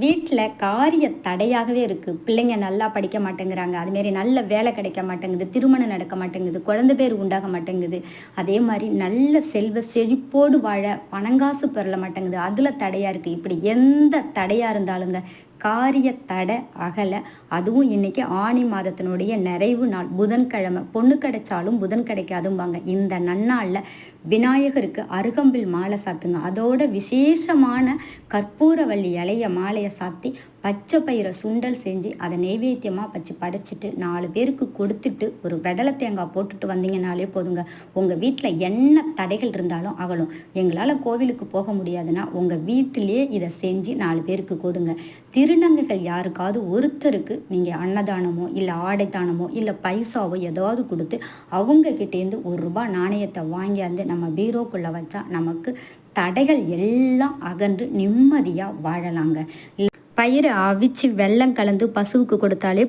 வீட்டில் காரிய தடையாகவே இருக்குது. பிள்ளைங்க நல்லா படிக்க மாட்டேங்கிறாங்க. அதுமாரி நல்ல வேலை கிடைக்க மாட்டேங்குது. திருமணம் நடக்க மாட்டேங்குது. குழந்தை பேர் உண்டாக மாட்டேங்குது. அதே மாதிரி நல்ல செல்வ செழிப்போடு வாழ பணங்காசு பெறல மாட்டேங்குது. அதில் தடையாக இருக்குது. இப்படி எந்த தடையாக இருந்தாலுங்க காரிய தடை அகல. அதுவும் இன்னைக்கு ஆனி மாதத்தினுடைய நிறைவு நாள் புதன்கிழமை. பொண்ணு கிடைச்சாலும் புதன் கிடைக்காதும்பாங்க. இந்த நன்னாளில் விநாயகருக்கு அருகம்பில் மாலை சாத்துங்க. அதோட விசேஷமான கற்பூரவள்ளி இலைய மாலையை சாத்தி பச்சை பயிரை சுண்டல் செஞ்சு அதை நெய்வேத்தியமாக வச்சு படைச்சிட்டு 4 பேருக்கு கொடுத்துட்டு ஒரு வெடலை தேங்காய் போட்டுட்டு வந்தீங்கனாலே போதுங்க. உங்கள் வீட்டில் என்ன தடைகள் இருந்தாலும் அகலும். எங்களால் கோவிலுக்கு போக முடியாதுன்னா உங்கள் வீட்டிலேயே இதை செஞ்சு 4 பேருக்கு கொடுங்க. திருநங்கைகள் யாருக்காவது ஒருத்தருக்கு நீங்கள் அன்னதானமோ இல்லை ஆடை தானமோ இல்லை பைசாவோ ஏதாவது கொடுத்து அவங்கக்கிட்டேருந்து ₹1 நாணயத்தை வாங்கியாந்து நம்ம பீரோக்குள்ளே வச்சா நமக்கு தடைகள் எல்லாம் அகன்று நிம்மதியாக வாழலாங்க. பயிரை அவிச்சு வெல்லம் கலந்து பசுவுக்கு கொடுத்தாலே